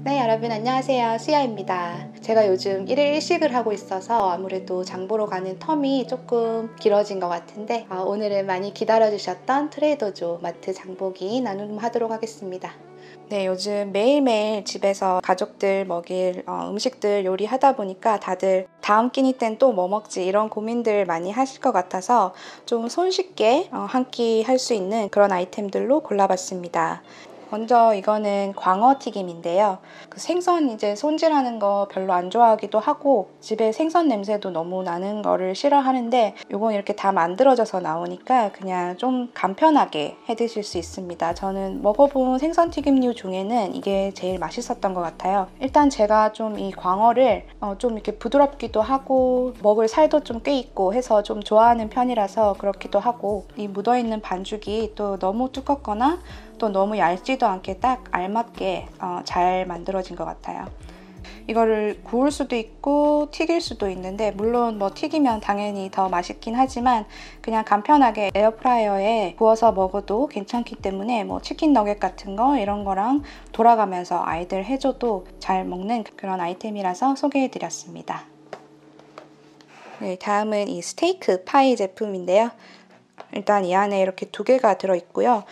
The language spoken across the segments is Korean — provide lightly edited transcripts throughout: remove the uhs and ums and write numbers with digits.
네, 여러분 안녕하세요. 수야입니다. 제가 요즘 1일 1식을 하고 있어서 아무래도 장 보러 가는 텀이 조금 길어진 것 같은데 오늘은 많이 기다려주셨던 트레이더조 마트 장보기 나눔하도록 하겠습니다. 네, 요즘 매일매일 집에서 가족들 먹일 음식들 요리하다 보니까 다들 다음 끼니 땐 또 뭐 먹지 이런 고민들 많이 하실 것 같아서 좀 손쉽게 한 끼 할 수 있는 그런 아이템들로 골라봤습니다. 먼저 이거는 광어 튀김인데요. 그 생선 이제 손질하는 거 별로 안 좋아하기도 하고 집에 생선 냄새도 너무 나는 거를 싫어하는데 이건 이렇게 다 만들어져서 나오니까 그냥 좀 간편하게 해 드실 수 있습니다. 저는 먹어본 생선 튀김류 중에는 이게 제일 맛있었던 것 같아요. 일단 제가 좀 이 광어를 좀 이렇게 부드럽기도 하고 먹을 살도 좀 꽤 있고 해서 좀 좋아하는 편이라서 그렇기도 하고, 이 묻어있는 반죽이 또 너무 두껍거나 또 너무 얇지도 않게 딱 알맞게 잘 만들어진 것 같아요. 이거를 구울 수도 있고 튀길 수도 있는데, 물론 뭐 튀기면 당연히 더 맛있긴 하지만 그냥 간편하게 에어프라이어에 구워서 먹어도 괜찮기 때문에 뭐 치킨 너겟 같은 거 이런 거랑 돌아가면서 아이들 해줘도 잘 먹는 그런 아이템이라서 소개해드렸습니다. 네, 다음은 이 스테이크 파이 제품인데요. 일단 이 안에 이렇게 두 개가 들어있고요.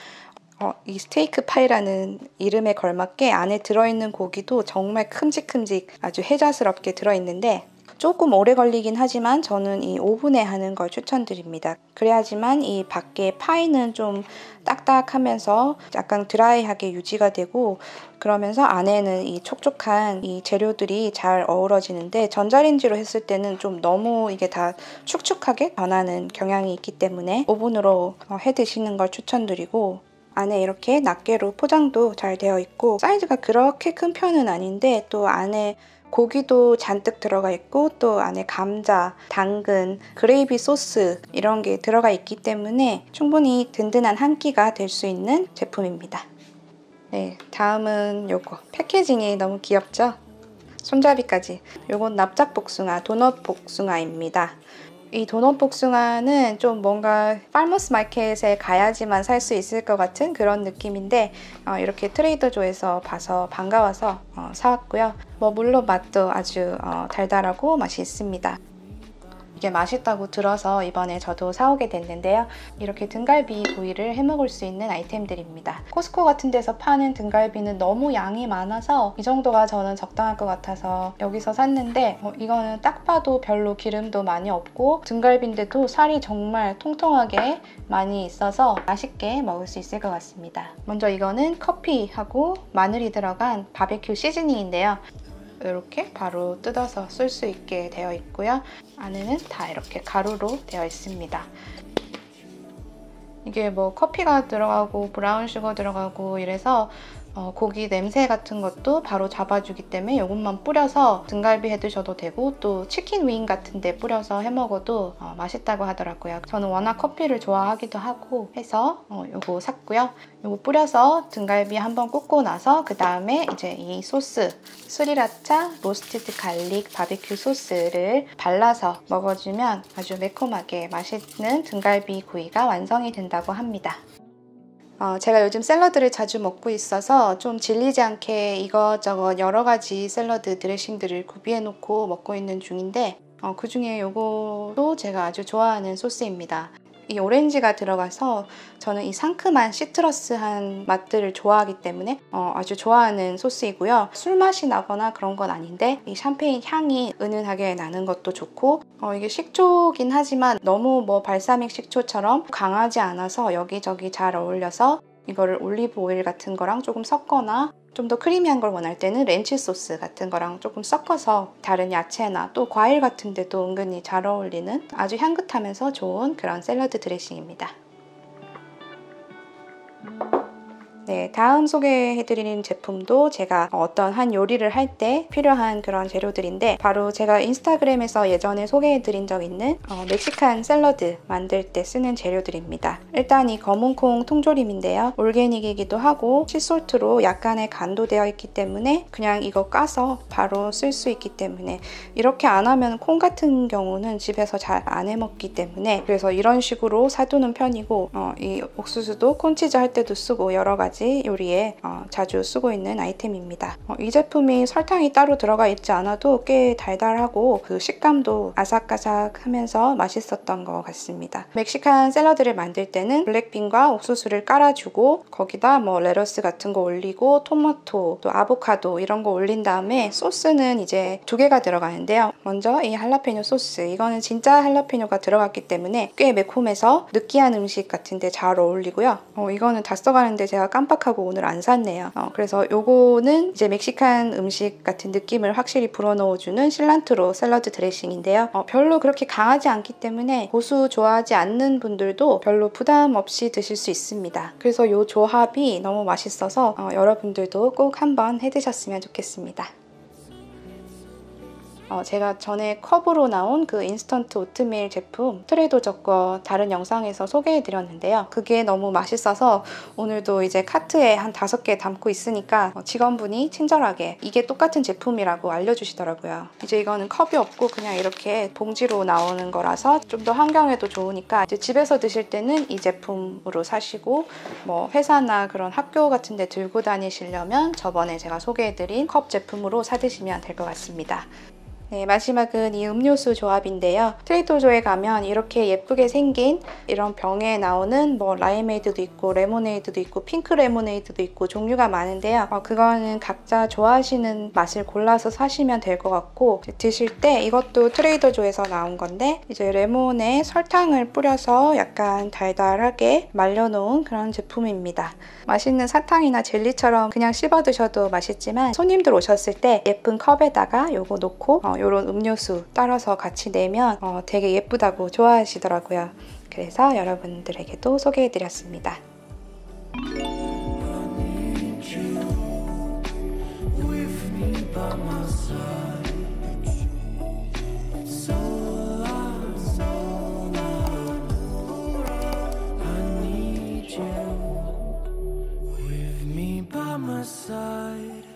이 스테이크 파이라는 이름에 걸맞게 안에 들어있는 고기도 정말 큼직큼직 아주 혜자스럽게 들어있는데, 조금 오래 걸리긴 하지만 저는 이 오븐에 하는 걸 추천드립니다. 그래야지만 이 밖에 파이는 좀 딱딱하면서 약간 드라이하게 유지가 되고, 그러면서 안에는 이 촉촉한 이 재료들이 잘 어우러지는데, 전자레인지로 했을 때는 좀 너무 이게 다 축축하게 변하는 경향이 있기 때문에 오븐으로 해 드시는 걸 추천드리고, 안에 이렇게 낱개로 포장도 잘 되어 있고 사이즈가 그렇게 큰 편은 아닌데 또 안에 고기도 잔뜩 들어가 있고 또 안에 감자, 당근, 그레이비 소스 이런 게 들어가 있기 때문에 충분히 든든한 한 끼가 될 수 있는 제품입니다. 네, 다음은 요거 패키징이 너무 귀엽죠? 손잡이까지. 요건 납작 복숭아, 도넛 복숭아입니다. 이 도넛 복숭아는 좀 뭔가 파머스 마켓에 가야지만 살 수 있을 것 같은 그런 느낌인데 이렇게 트레이더조에서 봐서 반가워서 사왔고요. 물론 맛도 아주 달달하고 맛이 있습니다. 이게 맛있다고 들어서 이번에 저도 사오게 됐는데요. 이렇게 등갈비 구이를 해먹을 수 있는 아이템들입니다. 코스코 같은 데서 파는 등갈비는 너무 양이 많아서 이 정도가 저는 적당할 것 같아서 여기서 샀는데 이거는 딱 봐도 별로 기름도 많이 없고 등갈비인데도 살이 정말 통통하게 많이 있어서 맛있게 먹을 수 있을 것 같습니다. 먼저 이거는 커피하고 마늘이 들어간 바베큐 시즈닝인데요. 이렇게 바로 뜯어서 쓸 수 있게 되어 있고요. 안에는 다 이렇게 가루로 되어 있습니다. 이게 뭐 커피가 들어가고 브라운 슈거 들어가고 이래서 고기 냄새 같은 것도 바로 잡아주기 때문에 이것만 뿌려서 등갈비 해 드셔도 되고 또 치킨 윙 같은 데 뿌려서 해 먹어도 맛있다고 하더라고요. 저는 워낙 커피를 좋아하기도 하고 해서 이거 샀고요. 이거 뿌려서 등갈비 한번 굽고 나서 그 다음에 이제 이 소스 스리라차 로스티드 갈릭 바비큐 소스를 발라서 먹어주면 아주 매콤하게 맛있는 등갈비 구이가 완성이 된다고 합니다. 제가 요즘 샐러드를 자주 먹고 있어서 좀 질리지 않게 이것저것 여러 가지 샐러드 드레싱들을 구비해 놓고 먹고 있는 중인데 그 중에 이것도 제가 아주 좋아하는 소스입니다. 이 오렌지가 들어가서 저는 이 상큼한 시트러스한 맛들을 좋아하기 때문에 아주 좋아하는 소스이고요. 술맛이 나거나 그런 건 아닌데 이 샴페인 향이 은은하게 나는 것도 좋고 이게 식초긴 하지만 너무 발사믹 식초처럼 강하지 않아서 여기저기 잘 어울려서 이거를 올리브 오일 같은 거랑 조금 섞거나 좀 더 크리미한 걸 원할 때는 렌치 소스 같은 거랑 조금 섞어서 다른 야채나 또 과일 같은 데도 은근히 잘 어울리는 아주 향긋하면서 좋은 그런 샐러드 드레싱입니다. 네, 다음 소개해드리는 제품도 제가 어떤 한 요리를 할 때 필요한 그런 재료들인데 바로 제가 인스타그램에서 예전에 소개해드린 적 있는 멕시칸 샐러드 만들 때 쓰는 재료들입니다. 일단 이 검은콩 통조림인데요. 올게닉이기도 하고 씨솔트로 약간의 간도 되어 있기 때문에 그냥 이거 까서 바로 쓸 수 있기 때문에 이렇게 안 하면 콩 같은 경우는 집에서 잘 안 해먹기 때문에 그래서 이런 식으로 사두는 편이고 이 옥수수도 콘치즈 할 때도 쓰고 여러 가지 가지 요리에 자주 쓰고 있는 아이템입니다. 이 제품이 설탕이 따로 들어가 있지 않아도 꽤 달달하고 그 식감도 아삭아삭하면서 맛있었던 것 같습니다. 멕시칸 샐러드를 만들 때는 블랙빈과 옥수수를 깔아주고 거기다 뭐 레터스 같은 거 올리고 토마토, 또 아보카도 이런 거 올린 다음에 소스는 이제 2개가 들어가는데요. 먼저 이 할라페뇨 소스, 이거는 진짜 할라페뇨가 들어갔기 때문에 꽤 매콤해서 느끼한 음식 같은데 잘 어울리고요. 이거는 다 써가는데 제가 깜빡하고 오늘 안 샀네요. 그래서 요거는 이제 멕시칸 음식 같은 느낌을 확실히 불어넣어주는 실란트로 샐러드 드레싱인데요. 별로 그렇게 강하지 않기 때문에 고수 좋아하지 않는 분들도 별로 부담 없이 드실 수 있습니다. 그래서 이 조합이 너무 맛있어서 여러분들도 꼭 한번 해드셨으면 좋겠습니다. 제가 전에 컵으로 나온 그 인스턴트 오트밀 제품 트레이더조 거 다른 영상에서 소개해드렸는데요. 그게 너무 맛있어서 오늘도 이제 카트에 한 5개 담고 있으니까 직원분이 친절하게 이게 똑같은 제품이라고 알려주시더라고요. 이제 이거는 컵이 없고 그냥 이렇게 봉지로 나오는 거라서 좀 더 환경에도 좋으니까 이제 집에서 드실 때는 이 제품으로 사시고 뭐 회사나 그런 학교 같은 데 들고 다니시려면 저번에 제가 소개해드린 컵 제품으로 사드시면 될 것 같습니다. 네, 마지막은 이 음료수 조합인데요. 트레이더조에 가면 이렇게 예쁘게 생긴 이런 병에 나오는 뭐 라임에이드도 있고 레모네이드도 있고 핑크 레모네이드도 있고 종류가 많은데요. 그거는 각자 좋아하시는 맛을 골라서 사시면 될 것 같고 드실 때 이것도 트레이더조에서 나온 건데 이제 레몬에 설탕을 뿌려서 약간 달달하게 말려놓은 그런 제품입니다. 맛있는 사탕이나 젤리처럼 그냥 씹어 드셔도 맛있지만 손님들 오셨을 때 예쁜 컵에다가 요거 놓고 이런 음료수 따라서 같이 내면 되게 예쁘다고 좋아하시더라고요. 그래서 여러분들에게도 소개해드렸습니다. by my side.